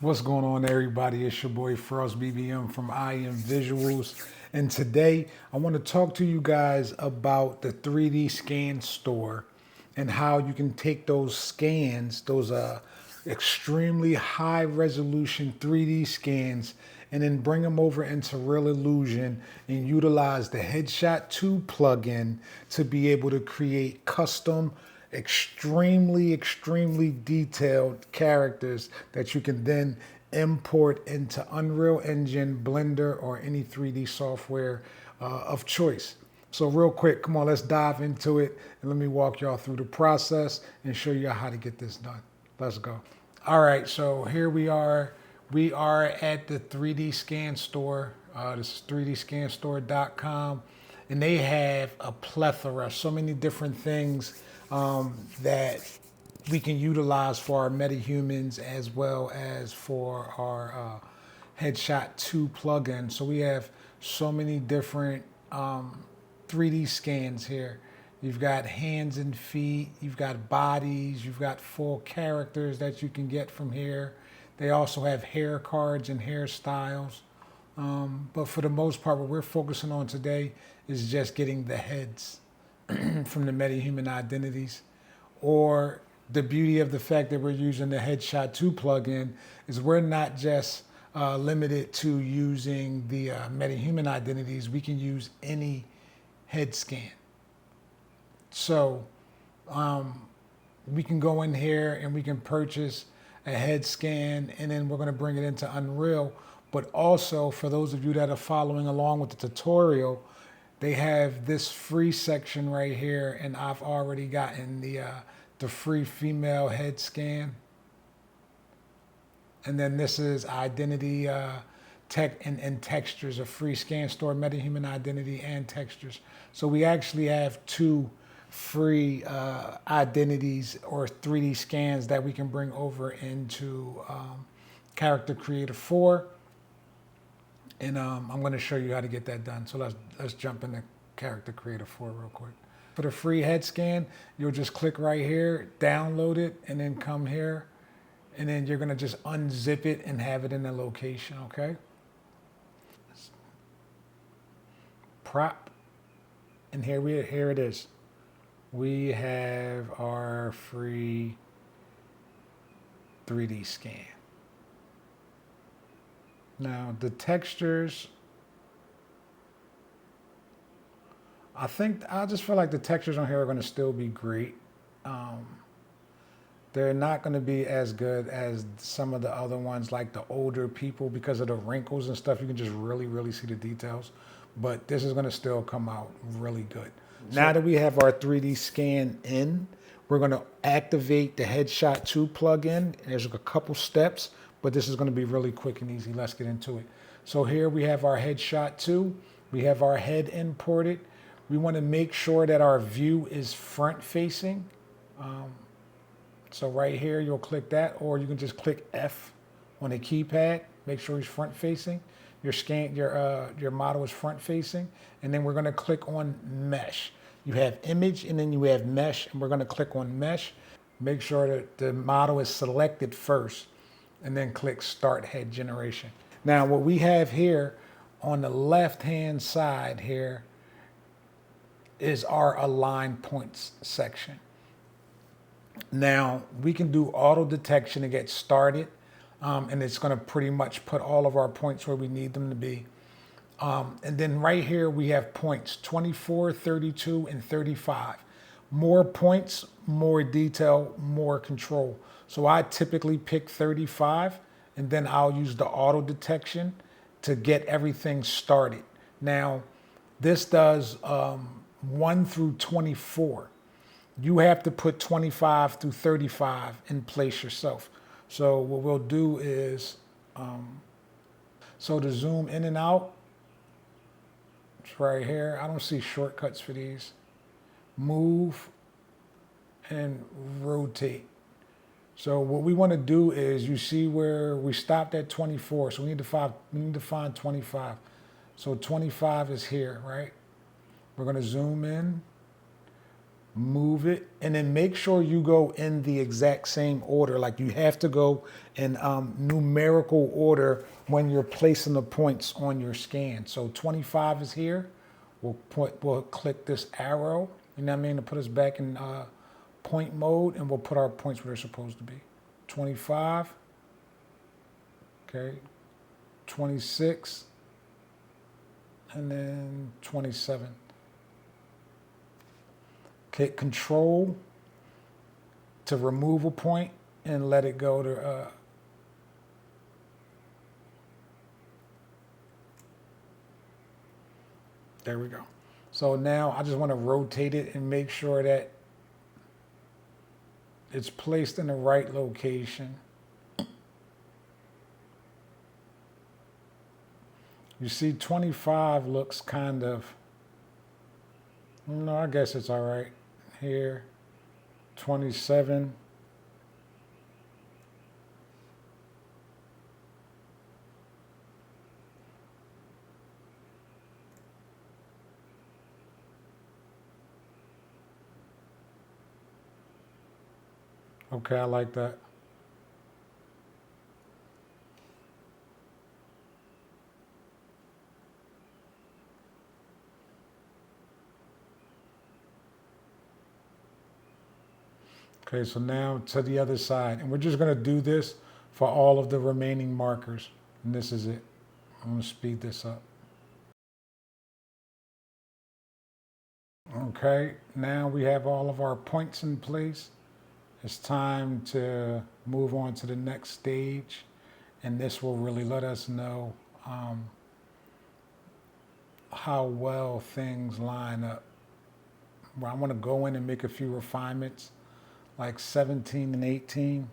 What's going on, everybody? It's your boy Frost BBM from I Am Visuals, and today I want to talk to you guys about the 3D scan store and how you can take those scans, those extremely high resolution 3D scans, and then bring them over into Real Illusion and utilize the Headshot2 plugin to be able to create custom extremely detailed characters that you can then import into Unreal Engine, Blender, or any 3D software of choice. So real quick, come on, let's dive into it and let me walk y'all through the process and show you how to get this done. Let's go. All right, so here we are. We are at the 3D scan store. This is 3dscanstore.com, and they have a plethora, so many different things that we can utilize for our metahumans as well as for our Headshot2 plugin. So we have so many different 3D scans here. You've got hands and feet, you've got bodies, you've got full characters that you can get from here. They also have hair cards and hairstyles. But for the most part, what we're focusing on today is just getting the heads from the metahuman identities. Or the beauty of the fact that we're using the Headshot2 plugin is we're not just limited to using the metahuman identities. We can use any head scan. So we can go in here and we can purchase a head scan, and then we're going to bring it into Unreal. But also, for those of you that are following along with the tutorial, they have this free section right here, and I've already gotten the free female head scan. And then this is identity tech and textures, a free scan store, metahuman identity and textures. So we actually have two free identities or 3D scans that we can bring over into Character Creator 4. And I'm going to show you how to get that done. So let's jump into Character Creator 4 real quick. For the free head scan, you'll just click right here, download it, and then come here. And then you're going to just unzip it and have it in the location, okay? Prop. And here it is. We have our free 3D scan. Now the textures, I just feel like the textures on here are going to still be great. They're not going to be as good as some of the other ones, like the older people, because of the wrinkles and stuff. You can just really see the details, but this is going to still come out really good. Now that we have our 3D scan in, we're going to activate the Headshot2 plugin. There's a couple steps, but this is going to be really quick and easy. Let's get into it. So here we have our Headshot2. We have our head imported. We want to make sure that our view is front facing. So right here, you'll click that, or you can just click F on the keypad. Make sure he's front facing. Your model is front facing, and then we're going to click on mesh. You have image, and then you have mesh, and we're going to click on mesh. Make sure that the model is selected first, and then click start head generation. Now what we have here on the left hand side here is our align points section. Now we can do auto detection to get started, and it's going to pretty much put all of our points where we need them to be. And then right here we have points 24, 32, and 35. More points, more detail, more control. So I typically pick 35, and then I'll use the auto detection to get everything started. Now this does 1 through 24. You have to put 25 through 35 in place yourself. So what we'll do is, so to zoom in and out, it's right here. I don't see shortcuts for these. Move and rotate. So what we want to do is, you see where we stopped at 24. So we need to find 25. So 25 is here, right? We're going to zoom in. move it, and then make sure you go in the exact same order. Like you have to go in numerical order when you're placing the points on your scan. So 25 is here. We'll click this arrow, you know what I mean, to put us back in point mode, and we'll put our points where they're supposed to be. 25, okay, 26, and then 27. Hit Control to remove a point and let it go to there we go. So now I just want to rotate it and make sure that it's placed in the right location. You see 25 looks kind of, no, I guess it's all right. Here, 27. Okay, I like that. Okay, so now to the other side. And we're just going to do this for all of the remaining markers. And this is it. I'm going to speed this up. Okay, now we have all of our points in place. It's time to move on to the next stage. And this will really let us know how well things line up. Well, I want to go in and make a few refinements, like 17 and 18.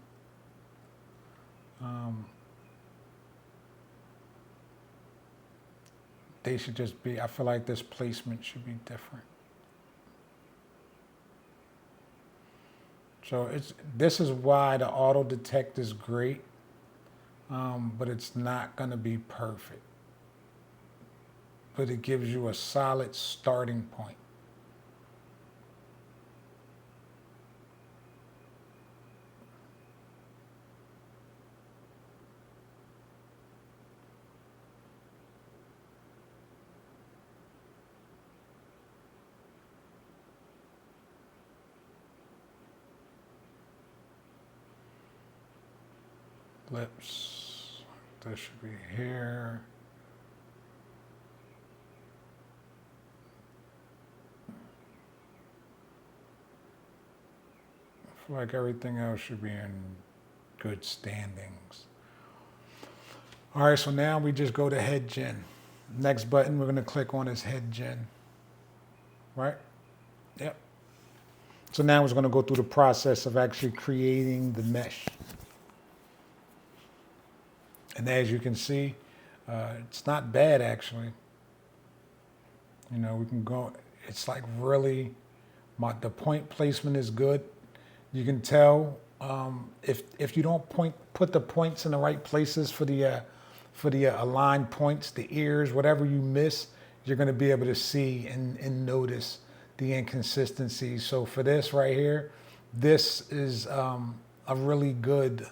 They should just be, I feel like this placement should be different. So this is why the auto detect is great, but it's not going to be perfect. But it gives you a solid starting point. Lips, this should be here. I feel like everything else should be in good standings. All right, so now we just go to head gen. Next button we're going to click on is head gen. Right? Yep. So now we're going to go through the process of actually creating the mesh. And as you can see, it's not bad actually. You know, we can go, it's like really, the point placement is good. You can tell if you don't put the points in the right places for the aligned points, the ears, whatever you miss, you're going to be able to see and notice the inconsistencies. So for this right here, this is a really good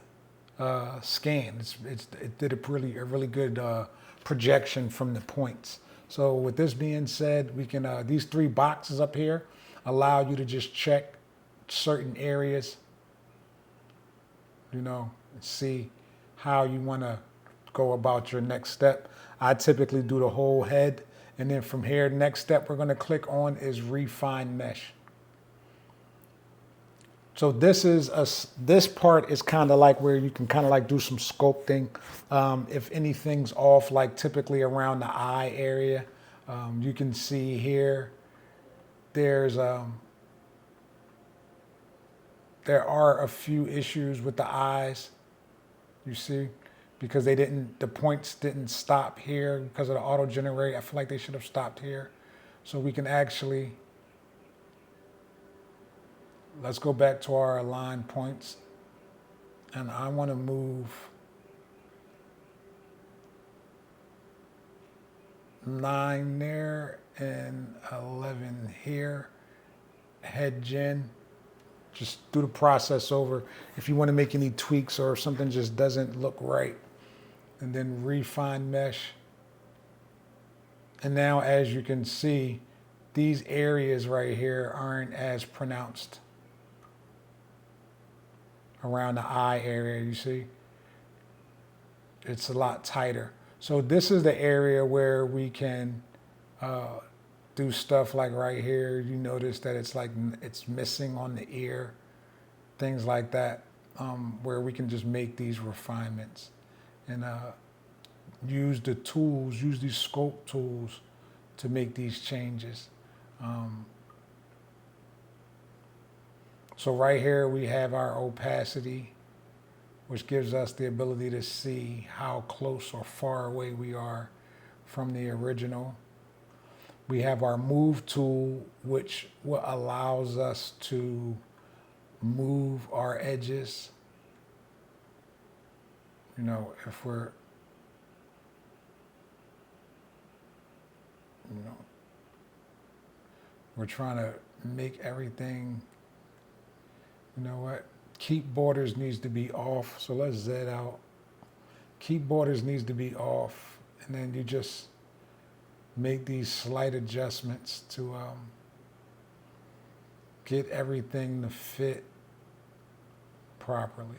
scan. It did a really good projection from the points. So with this being said, we can these three boxes up here allow you to just check certain areas, you know, and see how you want to go about your next step. I typically do the whole head, and then from here, next step we're going to click on is refine mesh. So this part is kind of like where you can kind of like do some sculpting. If anything's off, like typically around the eye area, you can see here, there are a few issues with the eyes, you see, because the points didn't stop here because of the auto generate. I feel like they should have stopped here. So we can actually, let's go back to our align points, and I want to move 9 there and 11 here. head gen. Just do the process over. If you want to make any tweaks or if something just doesn't look right, and then refine mesh. And now, as you can see, these areas right here aren't as pronounced around the eye area, you see? It's a lot tighter. So this is the area where we can do stuff like right here. You notice that it's like it's missing on the ear, things like that, where we can just make these refinements and use the tools, use these scope tools to make these changes. So right here we have our opacity, which gives us the ability to see how close or far away we are from the original. We have our move tool, which allows us to move our edges. You know, if we're, we're trying to make everything, you know what? Keep borders needs to be off. So let's Z out. Keep borders needs to be off. And then you just make these slight adjustments to get everything to fit properly.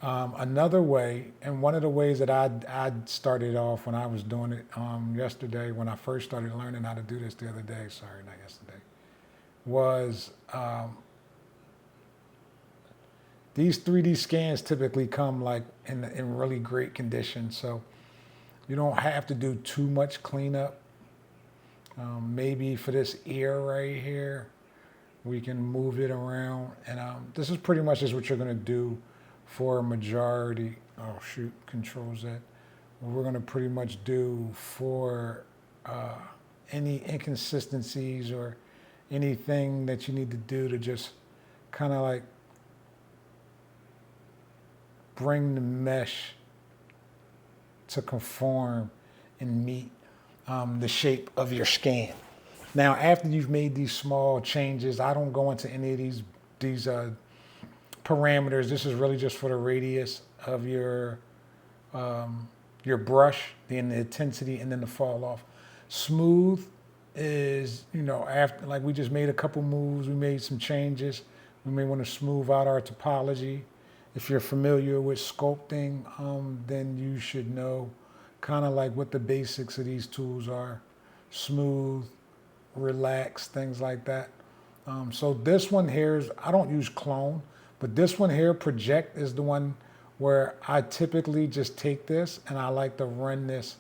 Another way, and one of the ways that I started off when I was doing it yesterday, when I first started learning how to do this the other day, sorry, not yesterday, was these 3D scans typically come like in really great condition, so you don't have to do too much cleanup. Maybe for this ear right here, we can move it around, and this is pretty much just what you're going to do for a majority. Oh shoot, Control Z. What we're going to pretty much do for any inconsistencies or anything that you need to do to just kind of like bring the mesh to conform and meet the shape of your scan. Now, after you've made these small changes, I don't go into any of these parameters. This is really just for the radius of your brush, then the intensity, and then the fall off. Smooth is, you know, after, like, we just made a couple moves, we made some changes. We may want to smooth out our topology. If you're familiar with sculpting, then you should know kind of like what the basics of these tools are. Smooth, relax, things like that. So this one here is, I don't use clone, but this one here, project, is the one where I typically just take this and I like to run this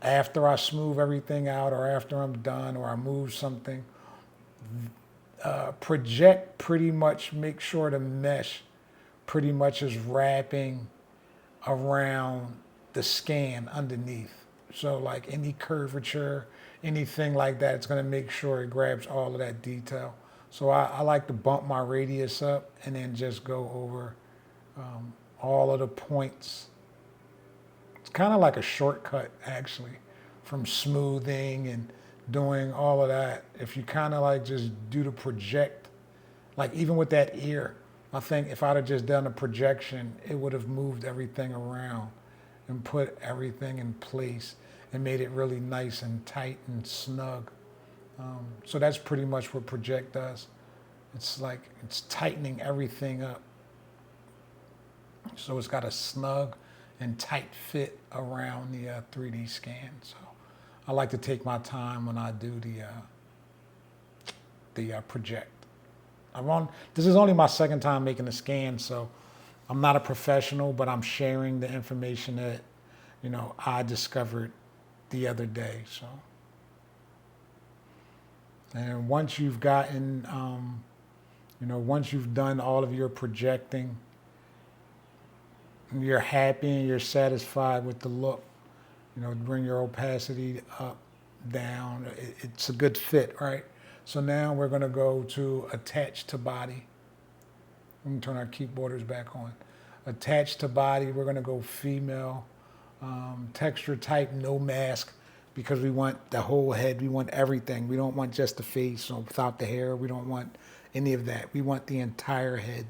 after I smooth everything out or after I'm done or I move something. Project pretty much make sure the mesh pretty much is wrapping around the scan underneath. So like any curvature, anything like that, it's going to make sure it grabs all of that detail. So I like to bump my radius up and then just go over all of the points. It's kind of like a shortcut, actually, from smoothing and doing all of that. If you kind of like just do the project, like even with that ear, I think if I'd have just done a projection, it would have moved everything around and put everything in place and made it really nice and tight and snug. So that's pretty much what project does. It's like it's tightening everything up. So it's got a snug and tight fit around the 3D scan. So I like to take my time when I do the project. This is only my second time making a scan, so I'm not a professional, but I'm sharing the information that, you know, I discovered the other day. So, and once you've gotten, you know, once you've done all of your projecting, and you're happy and you're satisfied with the look, you know, bring your opacity up, down. It's a good fit, right? So now we're going to go to attach to body. We're going to turn our keep borders back on. Attach to body, we're going to go female. Texture type, no mask, because we want the whole head. We want everything. We don't want just the face or without the hair. We don't want any of that. We want the entire head.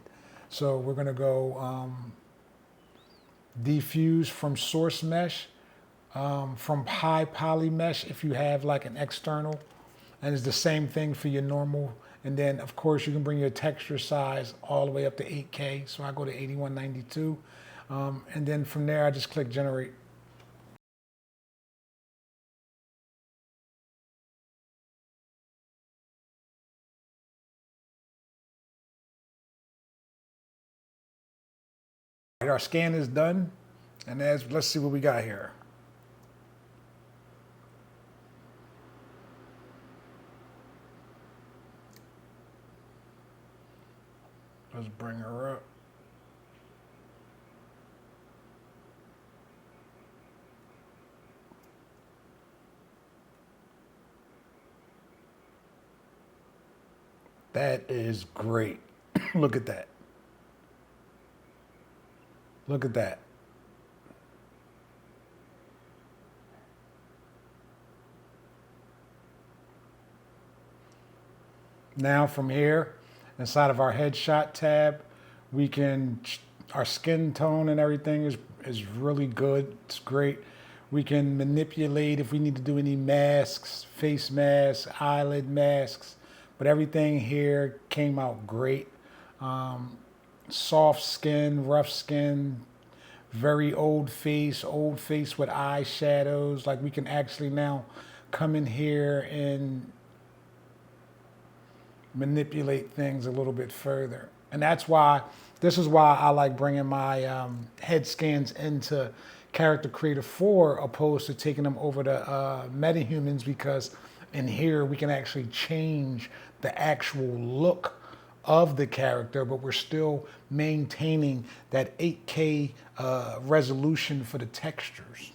So we're going to go diffuse from source mesh, from high poly mesh if you have like an external. And it's the same thing for your normal. And then, of course, you can bring your texture size all the way up to 8K. So I go to 8192. And then from there, I just click generate. Our scan is done. And let's see what we got here. Let's bring her up. That is great. Look at that. Look at that. Now from here, inside of our headshot tab, we can, our skin tone and everything is really good. It's great. We can manipulate if we need to do any masks, face masks, eyelid masks, but everything here came out great. Soft skin, rough skin, very old face with eyeshadows. Like we can actually now come in here and manipulate things a little bit further. And this is why I like bringing my head scans into Character Creator 4 opposed to taking them over to MetaHumans, because in here we can actually change the actual look of the character, but we're still maintaining that 8K resolution for the textures.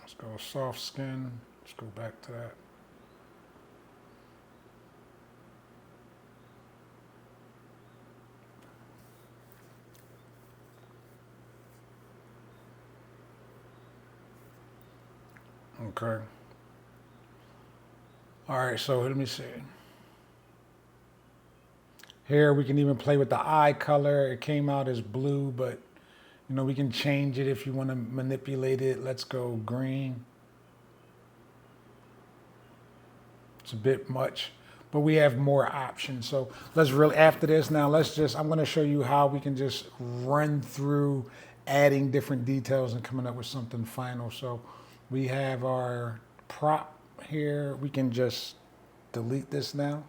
Let's go soft skin. Let's go back to that. Okay. All right, so let me see. Here we can even play with the eye color. It came out as blue, but you know, we can change it if you want to manipulate it. Let's go green. It's a bit much, but we have more options. So let's really, after this now, I'm going to show you how we can just run through adding different details and coming up with something final. So we have our prop here. We can just delete this now.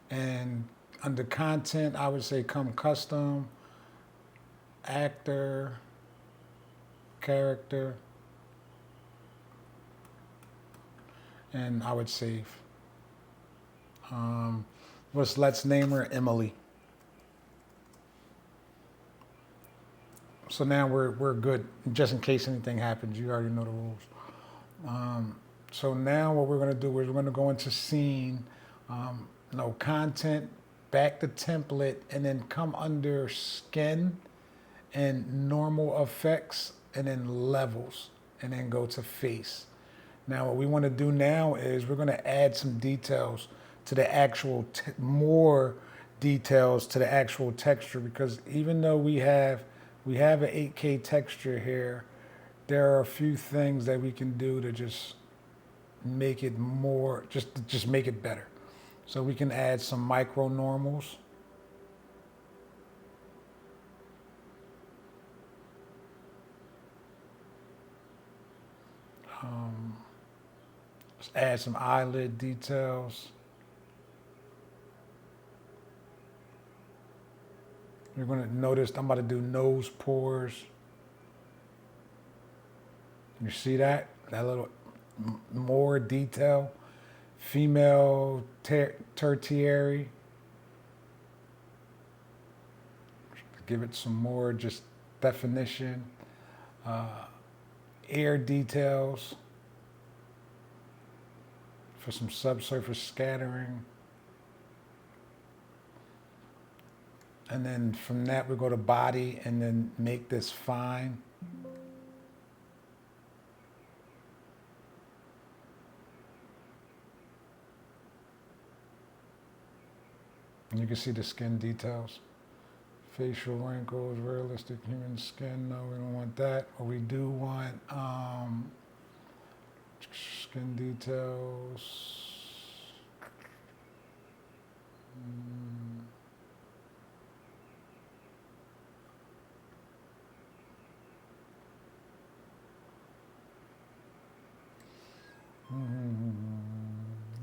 And under content, I would say come custom, actor, character, and I would save. Let's name her Emily. So now we're good, just in case anything happens. You already know the rules. So now what we're going to do is we're going to go into scene, no content, back to template, and then come under skin and normal effects, and then levels, and then go to face. Now what we want to do now is we're going to add some details to the actual, more details to the actual texture, because even though we have an 8K texture here, there are a few things that we can do to just make it more, just make it better. So we can add some micro normals. Let's add some eyelid details. You're going to notice I'm about to do nose pores. You see that? That little more detail. Female tertiary. Give it some more just definition. Ear details. for some subsurface scattering. And then from that, we go to body and then make this fine. And you can see the skin details. Facial wrinkles, realistic human skin. No, we don't want that. But we do want skin details.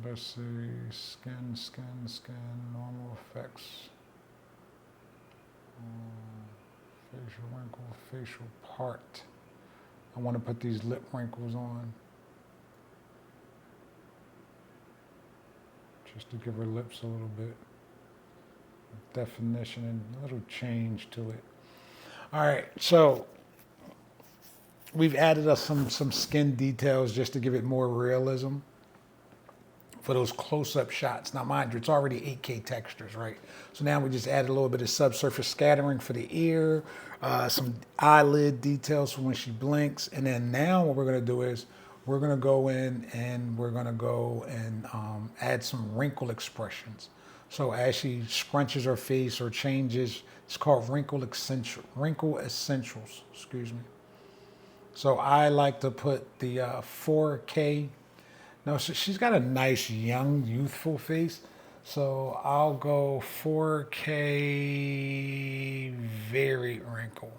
Let's see, skin, normal effects. Facial wrinkle, facial part. I want to put these lip wrinkles on. Just to give her lips a little bit of definition and a little change to it. All right, so we've added us some skin details just to give it more realism for those close-up shots. Now, mind you, it's already 8K textures, right? So now we just added a little bit of subsurface scattering for the ear, some eyelid details for when she blinks. And then now what we're gonna do is we're gonna go in and we're gonna go and add some wrinkle expressions. So as she scrunches her face or changes, it's called wrinkle essentials, excuse me. So I like to put the 4K. No, so she's got a nice, young, youthful face. So I'll go 4K very wrinkle.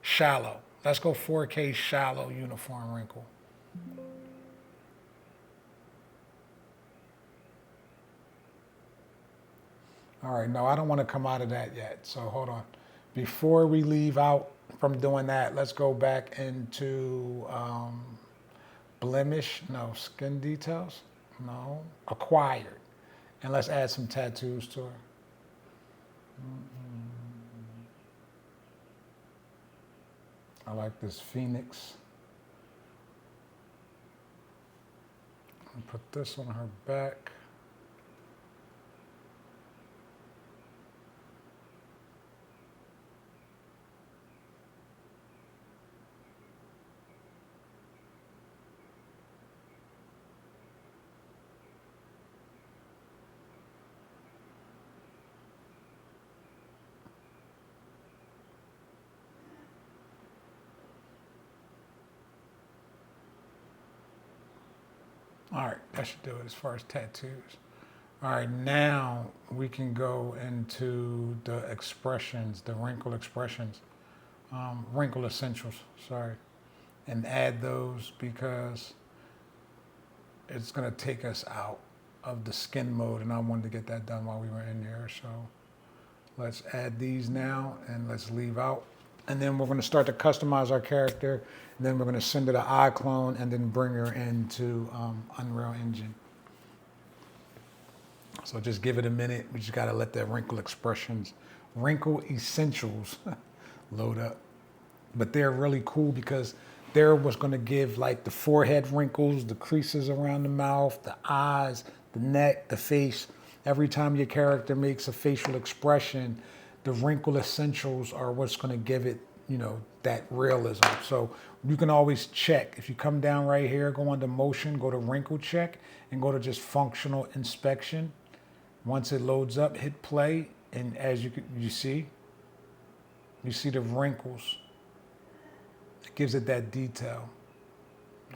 Shallow. Let's go 4K shallow uniform wrinkle. All right, no, I don't want to come out of that yet. So hold on. Before we leave out from doing that, let's go back into blemish, no, skin details, no, acquired. And let's add some tattoos to her. I like this phoenix. I'll put this on her back. All right, that should do it as far as tattoos. All right, now we can go into the expressions, the wrinkle expressions, wrinkle essentials, sorry, and add those because it's gonna take us out of the skin mode and I wanted to get that done while we were in there. So let's add these now and let's leave out. And then we're going to start to customize our character. And then we're going to send her to iClone and then bring her into Unreal Engine. So just give it a minute. We just got to let that wrinkle expressions, wrinkle essentials load up. But they're really cool because they're what's going to give like the forehead wrinkles, the creases around the mouth, the eyes, the neck, the face. Every time your character makes a facial expression, the wrinkle essentials are what's going to give it, you know, that realism. So you can always check. If you come down right here, go under motion, go to wrinkle check, and go to just functional inspection. Once it loads up, hit play, and as you see the wrinkles. It gives it that detail.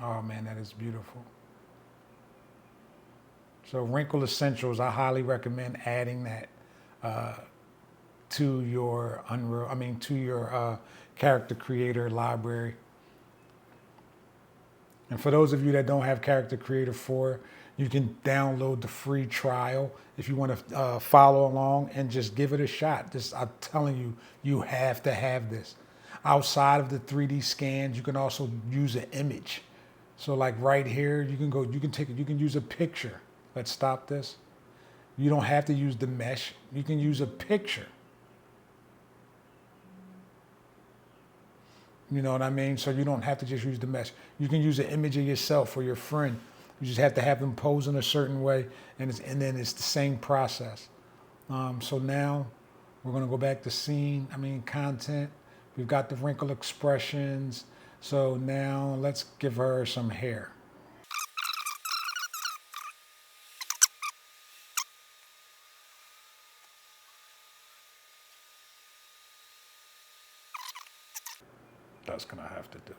Oh man, that is beautiful. So wrinkle essentials, I highly recommend adding that to your character creator library. And for those of you that don't have Character Creator 4, you can download the free trial if you want to follow along and just give it a shot. I'm telling you, you have to have this. Outside of the 3D scans, you can also use an image. So like right here, you can use a picture. Let's stop this. You don't have to use the mesh. You can use a picture. You know what I mean? So you don't have to just use the mesh. You can use an image of yourself or your friend. You just have to have them pose in a certain way, and then it's the same process. So now we're going to go back to content. We've got the wrinkle expressions. So now let's give her some hair. That's going to have to do.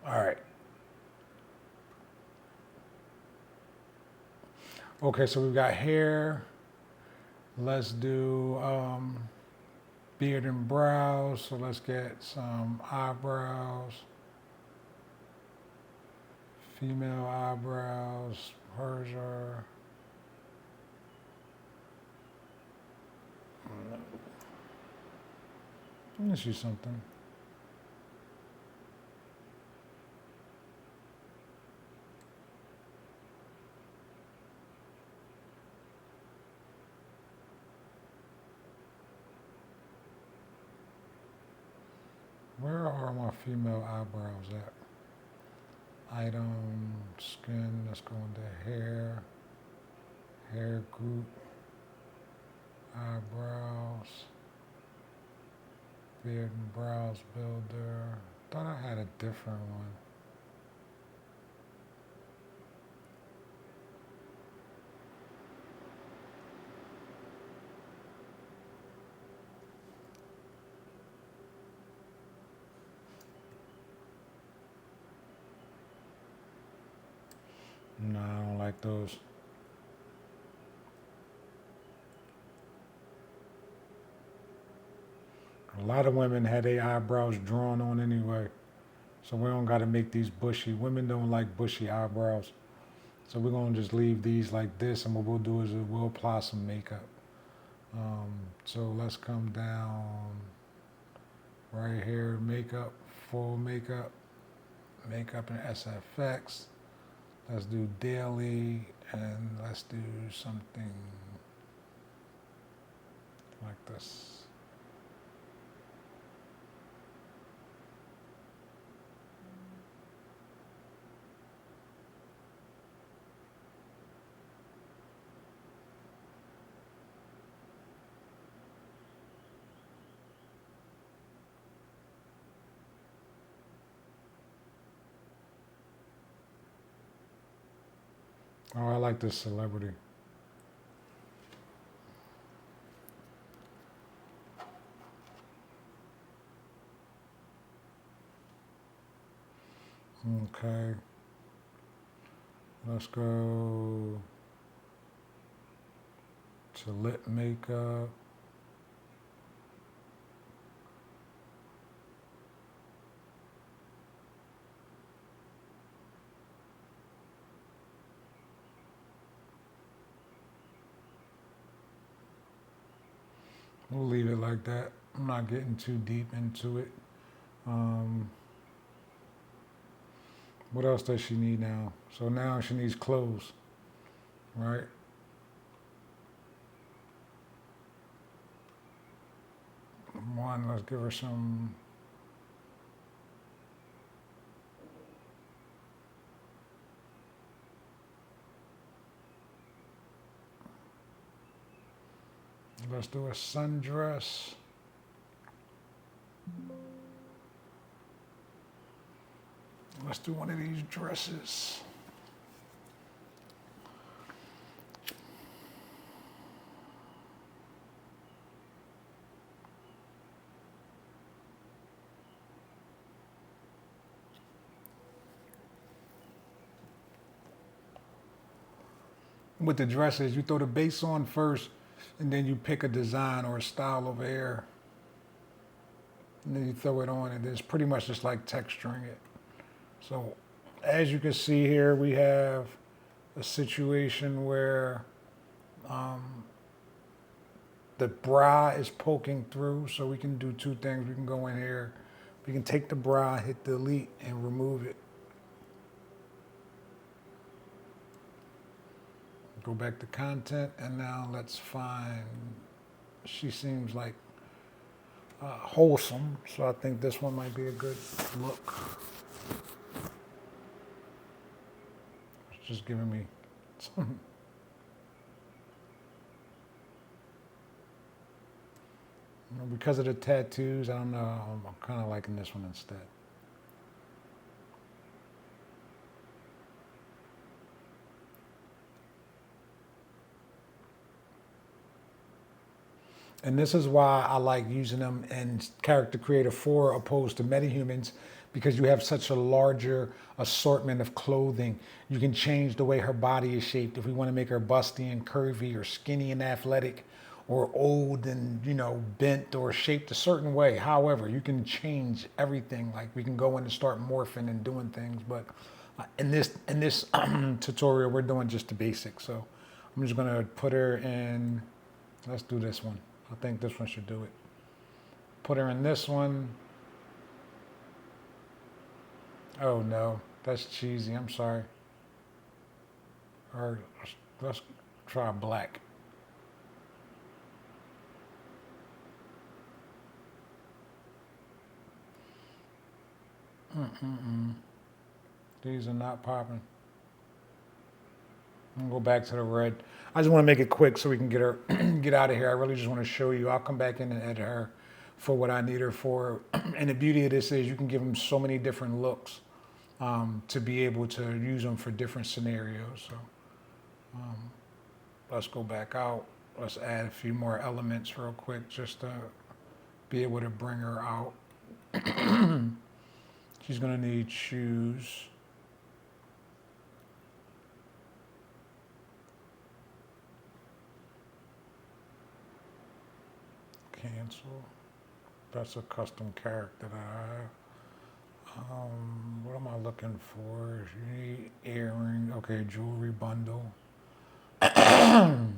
All right. Okay, so we've got hair. Let's do beard and brows. So let's get some eyebrows. Female eyebrows. Hers are. Let me see something. Where are my female eyebrows at? Item, skin, let's go into hair, hair group, eyebrows, beard and brows builder. Thought I had a different one. No, I don't like those. A lot of women had their eyebrows drawn on anyway. So we don't got to make these bushy. Women don't like bushy eyebrows. So we're going to just leave these like this, and what we'll do is we'll apply some makeup. So let's come down right here, makeup, full makeup, makeup in SFX. Let's do daily, and let's do something like this. Oh, I like this celebrity. Okay. Let's go to lip makeup. We'll leave it like that. I'm not getting too deep into it. What else does she need now? So now she needs clothes, right? One, let's give her some. Let's do a sundress. Let's do one of these dresses. With the dresses, you throw the base on first, and then you pick a design or a style over here. And then you throw it on, and it's pretty much just like texturing it. So as you can see here, we have a situation where the bra is poking through. So we can do two things. We can go in here, we can take the bra, hit delete, and remove it. Go back to content, and now let's find, she seems like wholesome, so I think this one might be a good look. Just giving me some. Because of the tattoos, I don't know. I'm kind of liking this one instead. And this is why I like using them in Character Creator 4 opposed to MetaHumans, because you have such a larger assortment of clothing. You can change the way her body is shaped. If we want to make her busty and curvy or skinny and athletic or old and, bent or shaped a certain way. However, you can change everything. Like we can go in and start morphing and doing things. But in this tutorial, we're doing just the basics. So I'm just going to put her in, let's do this one. I think this one should do it. Put her in this one. Oh no, that's cheesy. I'm sorry. Or let's try black. These are not popping. I'm gonna go back to the red. I just want to make it quick so we can get her get out of here. I really just want to show you. I'll come back in and edit her for what I need her for. And the beauty of this is you can give them so many different looks to be able to use them for different scenarios. So let's go back out. Let's add a few more elements real quick just to be able to bring her out. She's gonna need shoes. Cancel. That's a custom character that I have. What am I looking for? You need earring. Okay, jewelry bundle. I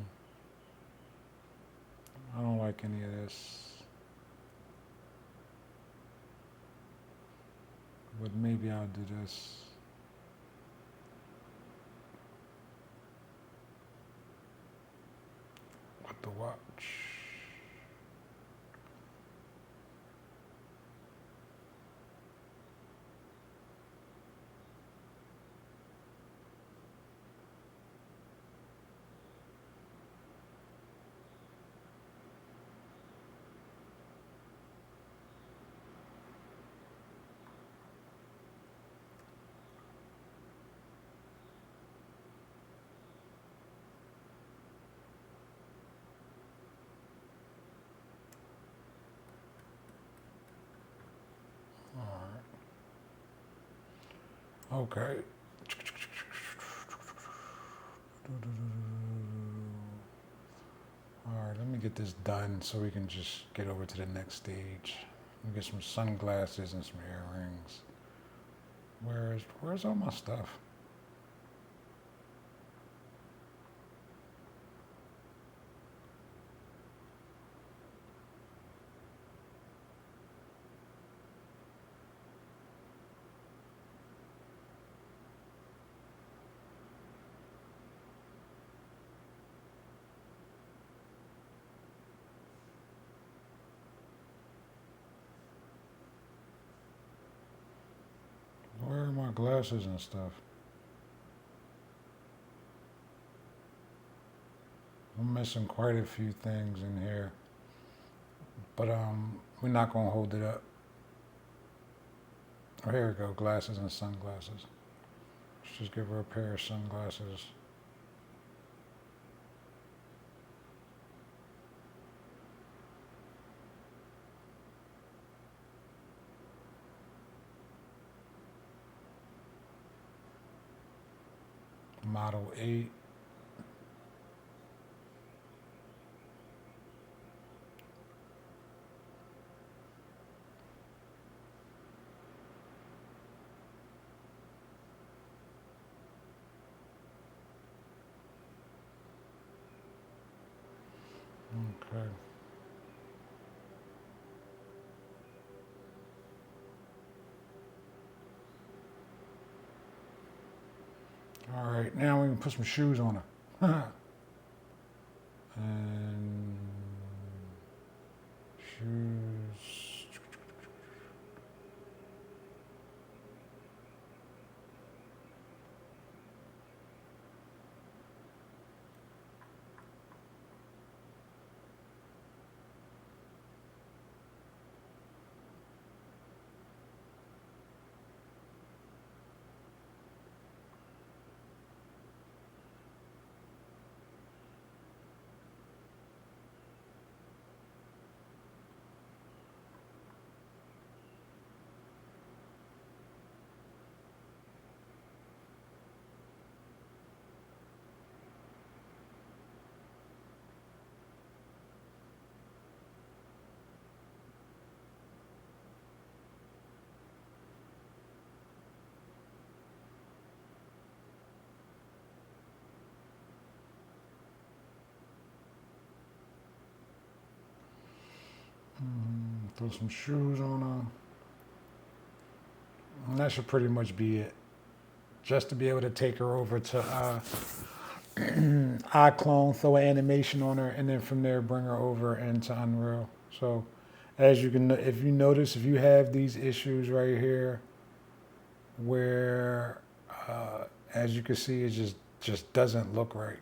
don't like any of this. But maybe I'll do this. With the watch. Okay. All right, let me get this done so we can just get over to the next stage. Let me get some sunglasses and some earrings. Where's all my stuff? Where are my glasses and stuff? I'm missing quite a few things in here. But we're not gonna hold it up. Oh, here we go, glasses and sunglasses. Let's just give her a pair of sunglasses. Model 8. Okay. All right, now we can put some shoes on her. And shoes. Throw some shoes on them. And that should pretty much be it. Just to be able to take her over to iClone, throw an animation on her, and then from there bring her over into Unreal. So as you can, if you notice, if you have these issues right here, where as you can see, it just doesn't look right.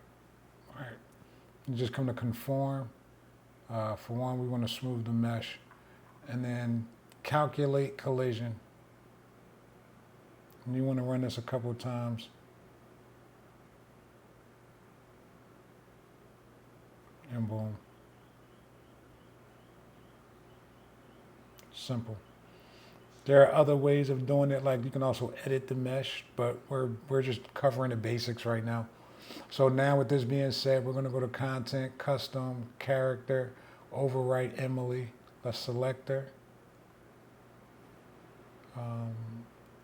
Right. You just come to conform. For one, we want to smooth the mesh, and then calculate collision. And you want to run this a couple of times. And boom. Simple. There are other ways of doing it, like you can also edit the mesh, but we're just covering the basics right now. So now with this being said, we're going to go to Content, Custom, Character, Overwrite Emily. Let's select her.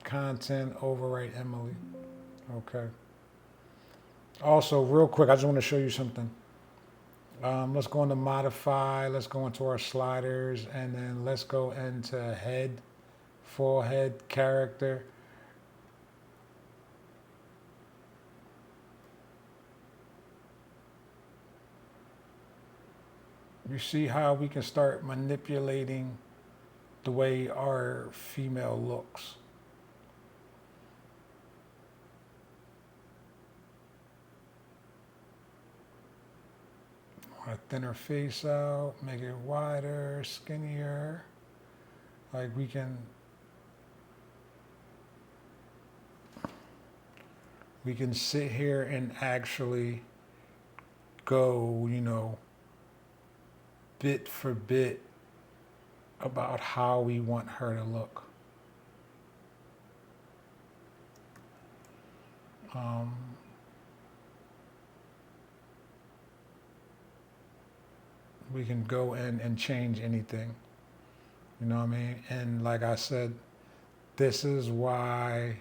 Content, Overwrite Emily. Okay. Also, real quick, I just want to show you something. Let's go into Modify. Let's go into our sliders, and then let's go into Head, Full Head, Character. You see how we can start manipulating the way our female looks. Want to thin her face out, make it wider, skinnier. Like we can sit here and actually go, bit for bit about how we want her to look. We can go in and change anything. You know what I mean? And like I said, this is why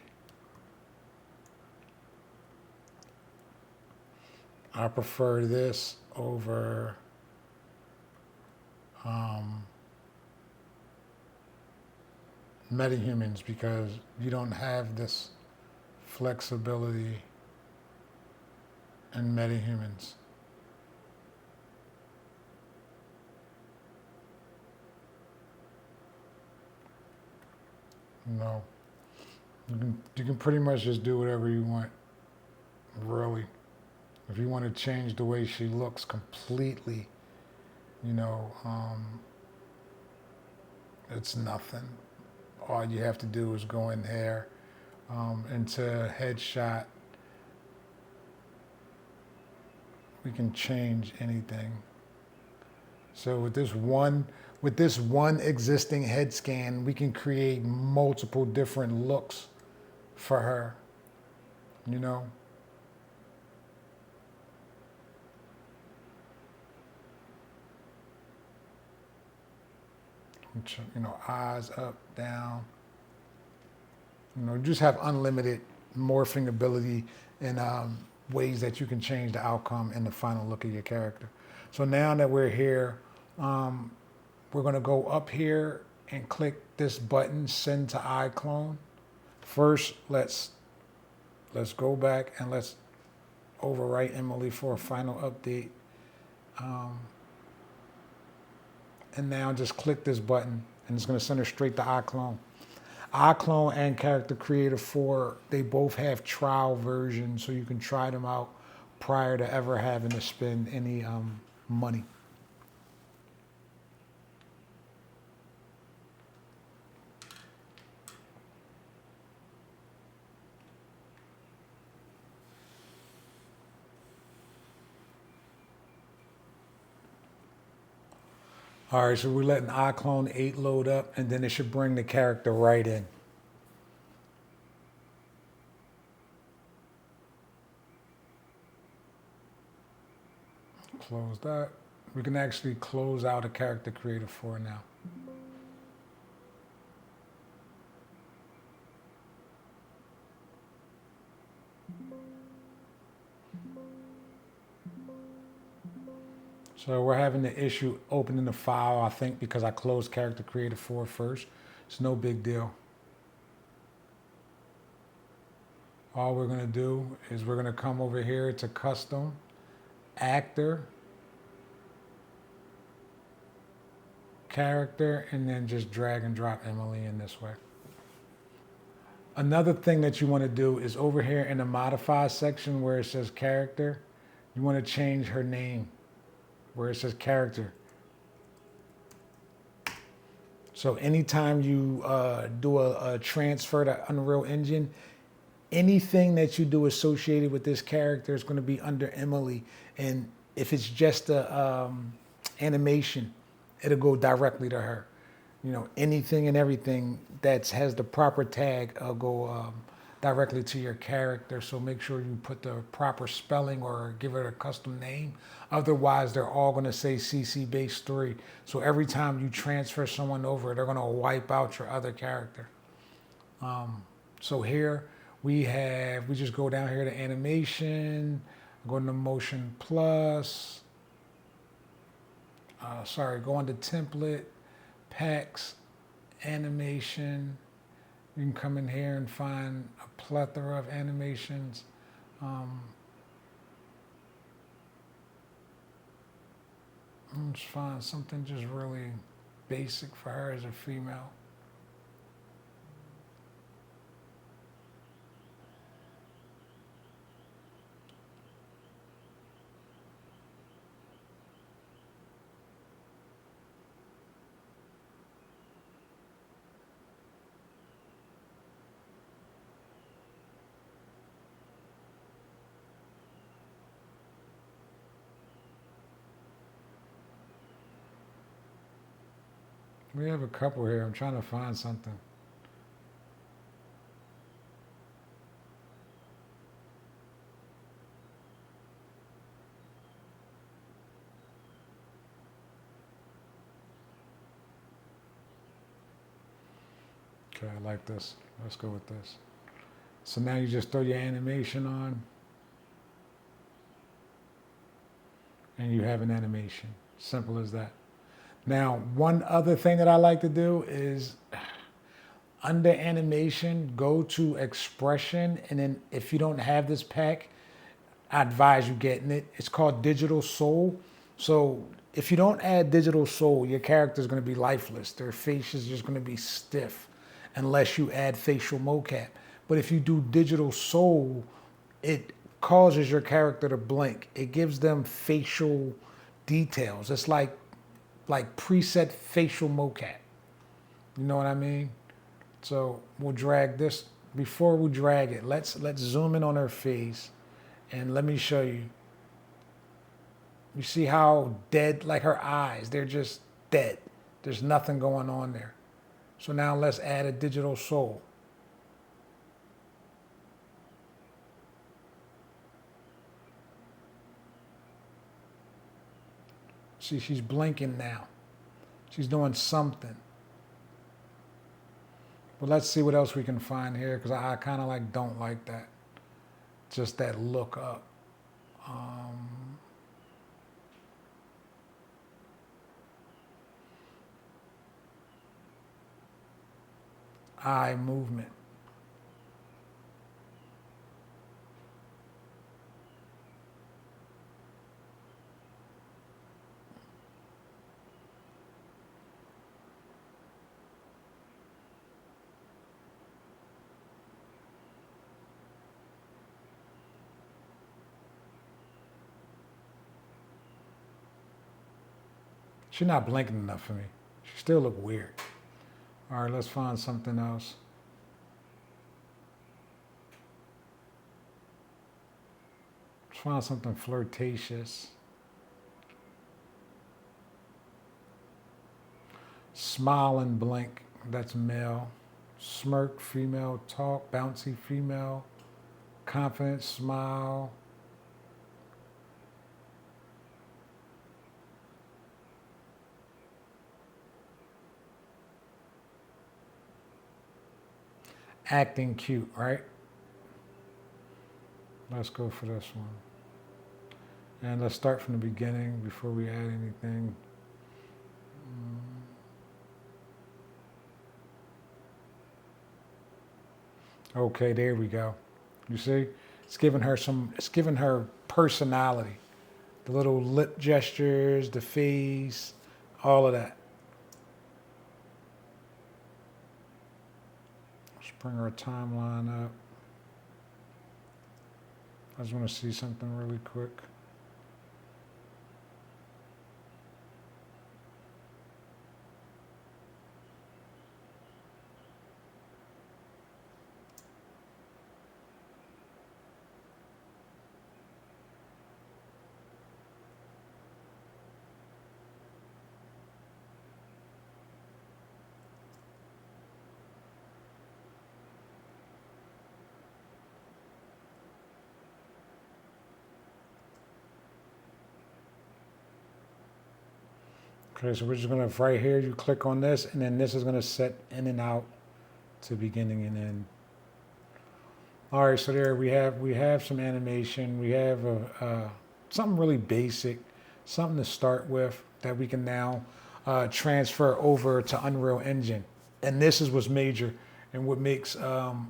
I prefer this over metahumans, because you don't have this flexibility in metahumans. No. You can pretty much just do whatever you want, really. If you want to change the way she looks completely, it's nothing. All you have to do is go in there into Headshot. We can change anything. So with this one existing head scan, we can create multiple different looks for her. Eyes up, down. Just have unlimited morphing ability and ways that you can change the outcome and the final look of your character. So now that we're here, we're going to go up here and click this button, Send to iClone. First, let's go back and let's overwrite Emily for a final update. And now just click this button, and it's going to send her straight to iClone. iClone and Character Creator 4, they both have trial versions, so you can try them out prior to ever having to spend any money. All right, so we're letting iClone 8 load up, and then it should bring the character right in. Close that. We can actually close out a Character Creator 4 now. So we're having the issue opening the file, I think, because I closed Character Creator 4 first. It's no big deal. All we're going to do is we're going to come over here to Custom, Actor, Character, and then just drag and drop Emily in this way. Another thing that you want to do is over here in the Modify section where it says Character, you want to change her name where it says Character. So anytime you do a transfer to Unreal Engine, anything that you do associated with this character is going to be under Emily. And if it's just a animation, it'll go directly to her. You know, anything and everything that has the proper tag will go directly to your character. So make sure you put the proper spelling or give it a custom name. Otherwise, they're all going to say CC Base 3. So every time you transfer someone over, they're going to wipe out your other character. So here we just go down here to animation, go into motion plus, go into template, packs, animation. You can come in here and find a plethora of animations. Let's find something just really basic for her as a female. We have a couple here. I'm trying to find something. Okay, I like this. Let's go with this. So now you just throw your animation on and you have an animation. Simple as that. Now, one other thing that I like to do is under animation, go to expression. And then if you don't have this pack, I advise you getting it. It's called Digital Soul. So if you don't add Digital Soul, your character is going to be lifeless. Their face is just going to be stiff unless you add facial mocap. But if you do Digital Soul, it causes your character to blink. It gives them facial details. It's like preset facial mocap. You know what I mean? So we'll drag this. Before we drag it, let's zoom in on her face and let me show you. You see how dead, like her eyes, they're just dead. There's nothing going on there. So now let's add a Digital Soul. See, she's blinking now. She's doing something. But let's see what else we can find here, because I kind of don't like that. Just that look up. Eye movement. She's not blinking enough for me. She still look weird. All right, let's find something else. Let's find something flirtatious. Smile and blink, that's male. Smirk, female. Talk, bouncy, female. Confident, smile. Acting cute, right? Let's go for this one. And let's start from the beginning before we add anything. Okay, there we go. You see? It's giving her personality. The little lip gestures, the face, all of that. Let's bring our timeline up. I just want to see something really quick. Okay, so we're just gonna, right here, you click on this, and then this is gonna set in and out to beginning and end. All right, so there we have some animation. We have something really basic, something to start with that we can now transfer over to Unreal Engine. And this is what's major and what makes iClone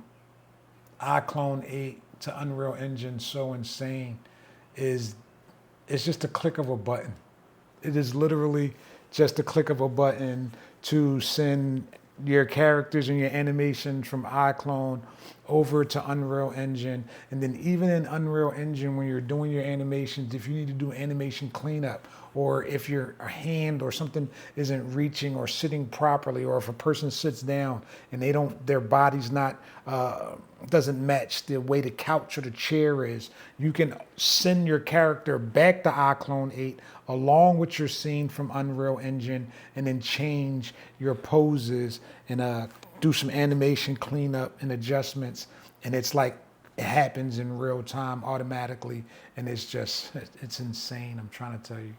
8 to Unreal Engine so insane is it's just a click of a button. It is literally just a click of a button to send your characters and your animations from iClone over to Unreal Engine. And then even in Unreal Engine, when you're doing your animations, if you need to do animation cleanup, or if your hand or something isn't reaching or sitting properly, or if a person sits down and their body's not, doesn't match the way the couch or the chair is, you can send your character back to iClone 8 along with your scene from Unreal Engine, and then change your poses and do some animation cleanup and adjustments. And it's like it happens in real time automatically, and it's insane. I'm trying to tell you.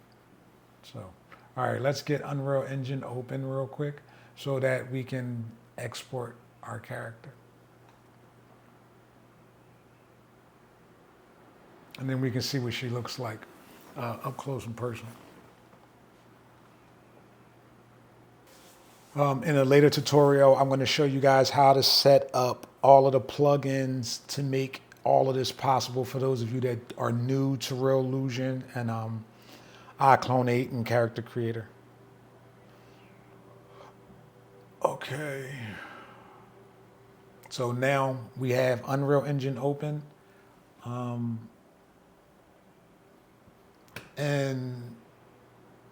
So, all right, let's get Unreal Engine open real quick so that we can export our character. And then we can see what she looks like up close and personal. In a later tutorial, I'm going to show you guys how to set up all of the plugins to make all of this possible for those of you that are new to Real Illusion and iClone 8 and Character Creator. Okay. So now we have Unreal Engine open. And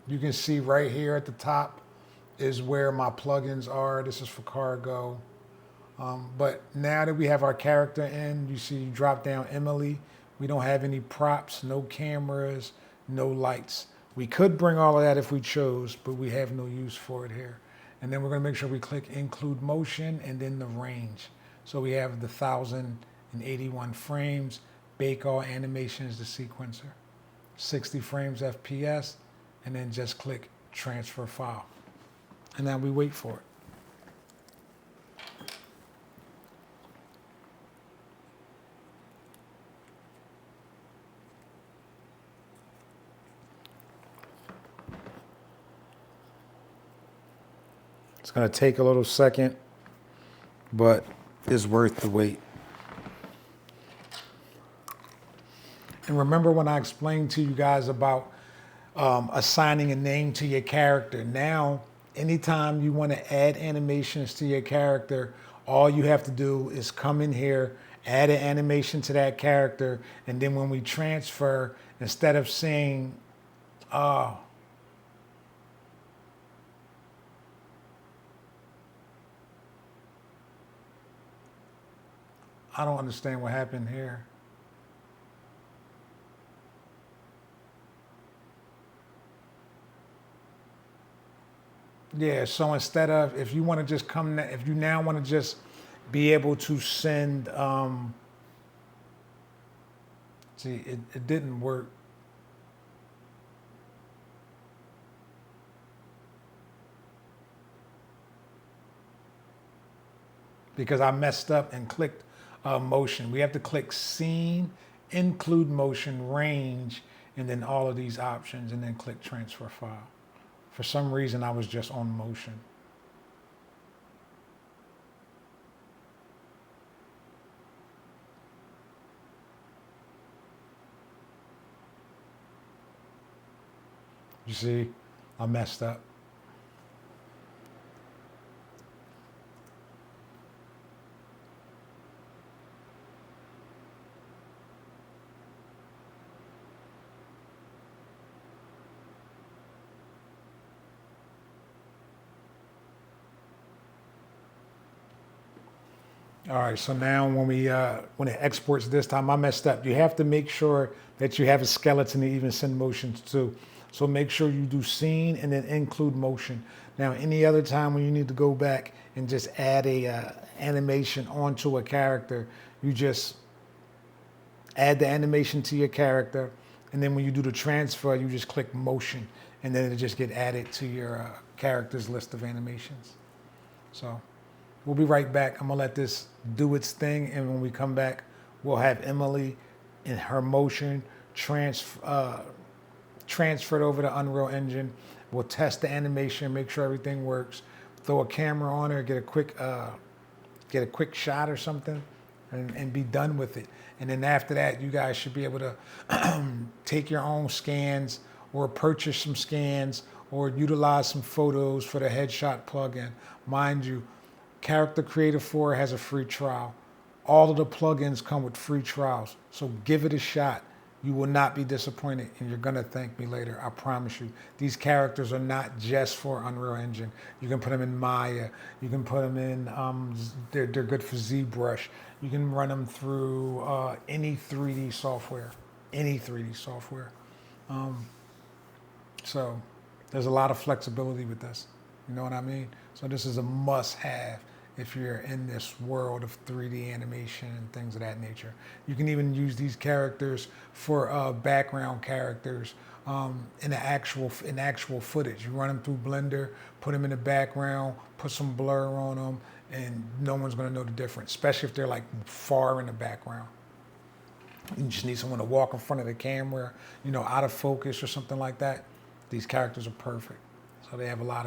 you can see right here at the top is where my plugins are. This is for Cargo. But now that we have our character in, you see you drop down Emily. We don't have any props, no cameras, no lights. We could bring all of that if we chose, but we have no use for it here. And then we're going to make sure we click Include Motion and then the range. So we have the 1081 frames, bake all animations, the sequencer, 60 frames FPS, and then just click Transfer File. And now we wait for it. It's going to take a little second, but it's worth the wait. And remember when I explained to you guys about assigning a name to your character? Now, anytime you want to add animations to your character, all you have to do is come in here, add an animation to that character, and then when we transfer, instead of saying, I don't understand what happened here. Yeah, so instead of, if you want to just come, if you now want to just be able to send, see, it didn't work. Because I messed up and clicked motion. We have to click Scene, Include Motion, Range, and then all of these options, and then click transfer file. For some reason, I was just on motion. You see, I messed up. All right, so now when it exports this time, I messed up. You have to make sure that you have a skeleton to even send motions to. So make sure you do scene and then include motion. Now, any other time when you need to go back and just add a animation onto a character, you just add the animation to your character, and then when you do the transfer, you just click motion, and then it'll just get added to your character's list of animations. So we'll be right back. I'm gonna let this do its thing, and when we come back, we'll have Emily in her motion transferred over to Unreal Engine. We'll test the animation, make sure everything works. Throw a camera on her, get a quick shot or something, and be done with it. And then after that, you guys should be able to take your own scans or purchase some scans or utilize some photos for the Headshot plugin. Mind you, Character Creator 4 has a free trial. All of the plugins come with free trials, so give it a shot. You will not be disappointed, and you're gonna thank me later, I promise you. These characters are not just for Unreal Engine. You can put them in Maya. You can put them in, they're good for ZBrush. You can run them through any 3D software, any 3D software. So there's a lot of flexibility with this. You know what I mean? So this is a must-have if you're in this world of 3D animation and things of that nature. You can even use these characters for background characters in actual footage. You run them through Blender, put them in the background, put some blur on them, and no one's going to know the difference, especially if they're like far in the background. You just need someone to walk in front of the camera, you know, out of focus or something like that. These characters are perfect. So they have a lot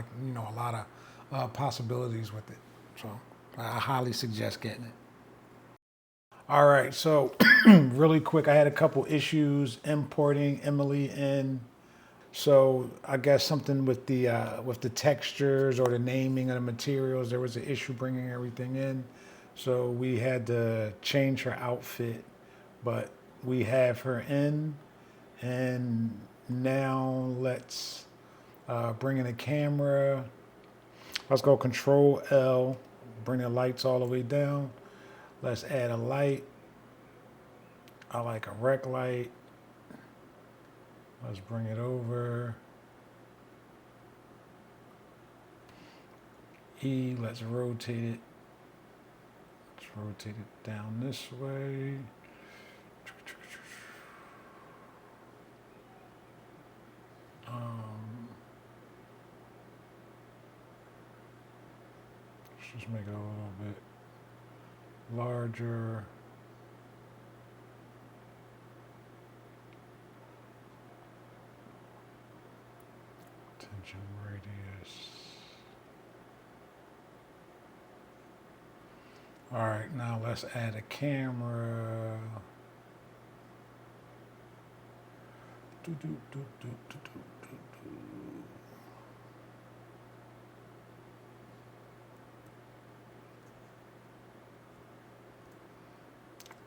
of possibilities with it. So I highly suggest getting it. All right, so really quick, I had a couple issues importing Emily in. So I guess something with the textures or the naming of the materials, there was an issue bringing everything in. So we had to change her outfit, but we have her in, and now let's bring in a camera. Let's go Control L, bring the lights all the way down. Let's add a light. I like a rec light. Let's bring it over. E, let's rotate it. Let's rotate it down this way. Let's just make it a little bit larger. Tension radius. All right, now let's add a camera.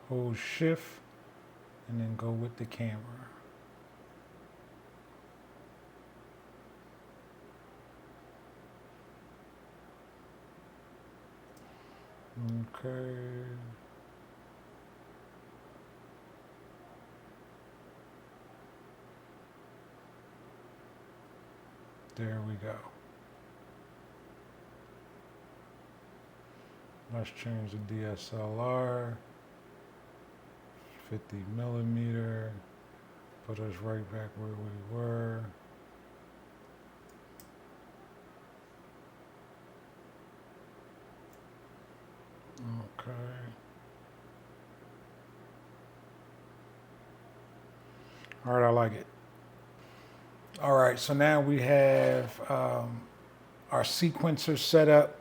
Hold shift and then go with the camera. Okay. There we go. Let's change the DSLR. 50 millimeter. Put us right back where we were. Okay. All right, I like it. All right, so now we have our sequencer set up.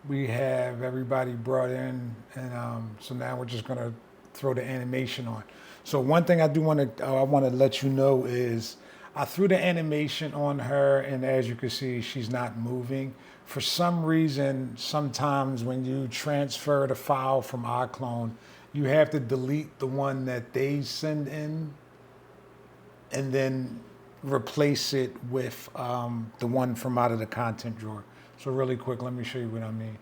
We have everybody brought in, and so now we're just gonna throw the animation on. So one thing I do want to I want to let you know is I threw the animation on her, and as you can see, she's not moving. For some reason, sometimes when you transfer the file from iClone, you have to delete the one that they send in, and then replace it with the one from out of the content drawer. So really quick, let me show you what I mean.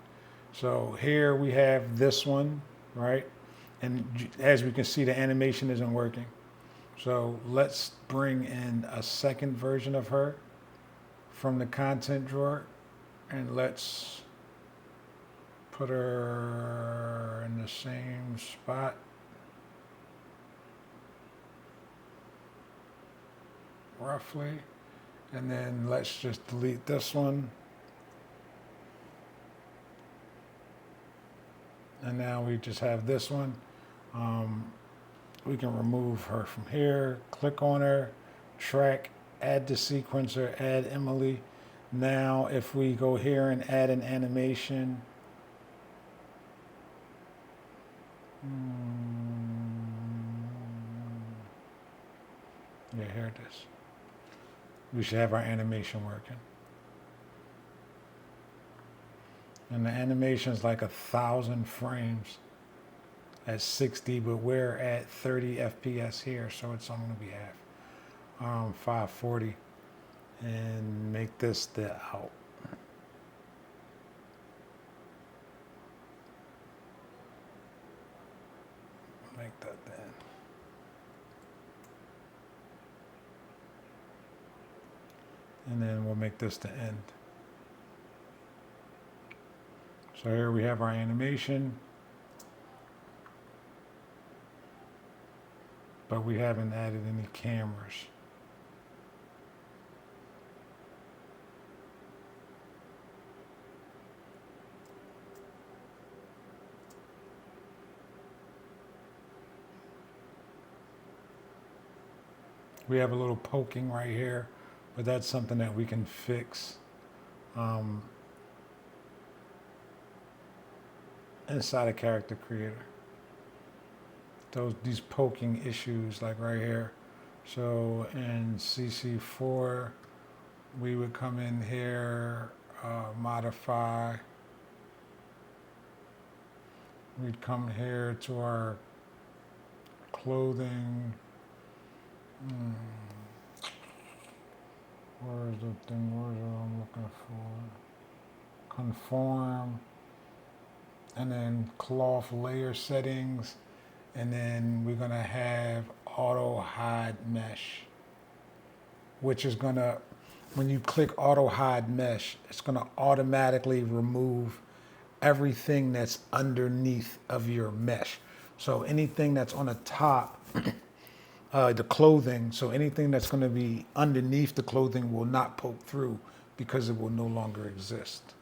So here we have this one, right? And as we can see, the animation isn't working. So let's bring in a second version of her from the content drawer, and let's put her in the same spot. Roughly. And then let's just delete this one. And now we just have this one. We can remove her from here, click on her, track, add the sequencer, add Emily. Now if we go here and add an animation, yeah, here it is. We should have our animation working. And the animation is like 1,000 frames at 60, but we're at 30 FPS here, so it's only gonna be half. 540, and make this the out. Make that then. And then we'll make this the end. So here we have our animation, but we haven't added any cameras. We have a little poking right here, but that's something that we can fix inside a character creator. These poking issues, like right here. So in CC4, we would come in here, modify. We'd come here to our clothing. Where's the thing? Where's what I'm looking for? Conform. And then cloth layer settings. And then we're gonna have auto hide mesh, which is gonna, when you click auto hide mesh, it's gonna automatically remove everything that's underneath of your mesh. So anything that's on the top, the clothing, so anything that's gonna be underneath the clothing will not poke through because it will no longer exist.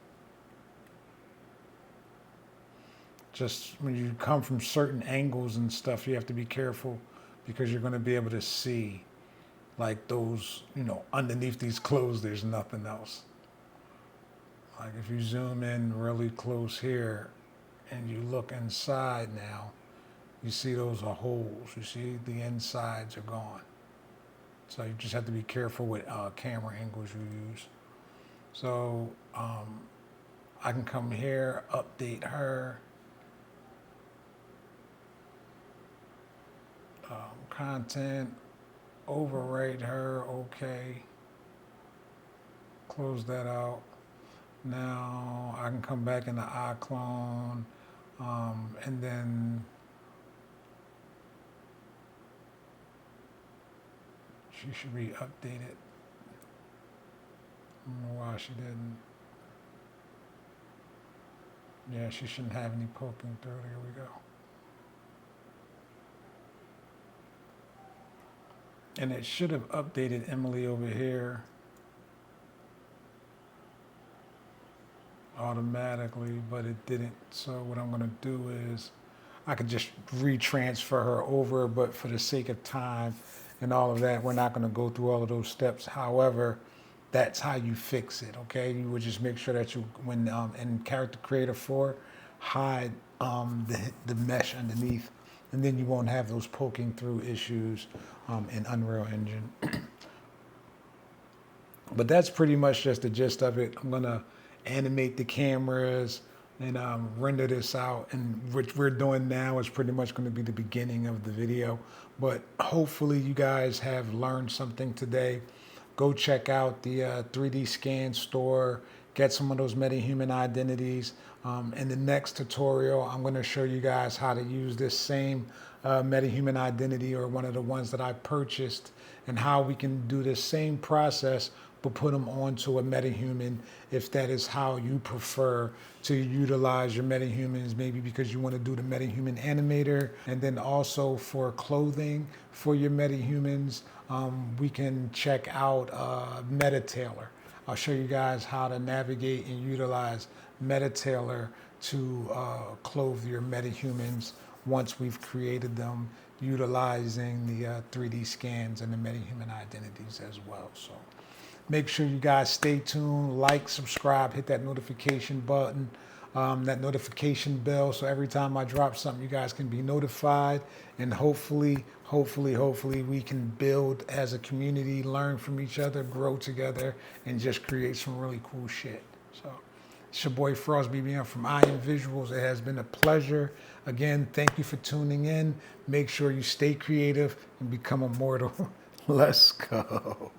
Just when you come from certain angles and stuff, you have to be careful because you're going to be able to see like those, underneath these clothes, there's nothing else. Like if you zoom in really close here and you look inside now, you see those are holes. You see the insides are gone. So you just have to be careful with camera angles you use. So I can come here, update her. Content, override her, okay. Close that out. Now I can come back into iClone, and then she should be updated. I don't know why she didn't. Yeah, she shouldn't have any poking through. Here we go. And it should have updated Emily over here automatically, but it didn't. So what I'm gonna do is I could just retransfer her over, but for the sake of time and all of that, we're not going to go through all of those steps. However, that's how you fix it, okay? You would just make sure that you, when in Character Creator 4, hide the mesh underneath, and then you won't have those poking through issues in Unreal Engine. But that's pretty much just the gist of it. I'm gonna animate the cameras and render this out, and what we're doing now is pretty much going to be the beginning of the video. But hopefully you guys have learned something today. Go check out the 3D Scan store, get some of those MetaHuman identities. In the next tutorial, I'm going to show you guys how to use this same MetaHuman identity, or one of the ones that I purchased, and how we can do this same process but put them onto a MetaHuman if that is how you prefer to utilize your MetaHumans, maybe because you want to do the MetaHuman animator. And then also for clothing for your MetaHumans, we can check out MetaTailor. I'll show you guys how to navigate and utilize MetaTailor to clothe your MetaHumans once we've created them, utilizing the 3D scans and the MetaHuman identities as well. So make sure you guys stay tuned, like, subscribe, hit that notification button, that notification bell, so every time I drop something, you guys can be notified. And hopefully we can build as a community, learn from each other, grow together, and just create some really cool shit. So it's your boy Frost BBM from I Am Visuals. It has been a pleasure. Again, thank you for tuning in. Make sure you stay creative and become immortal. Let's go.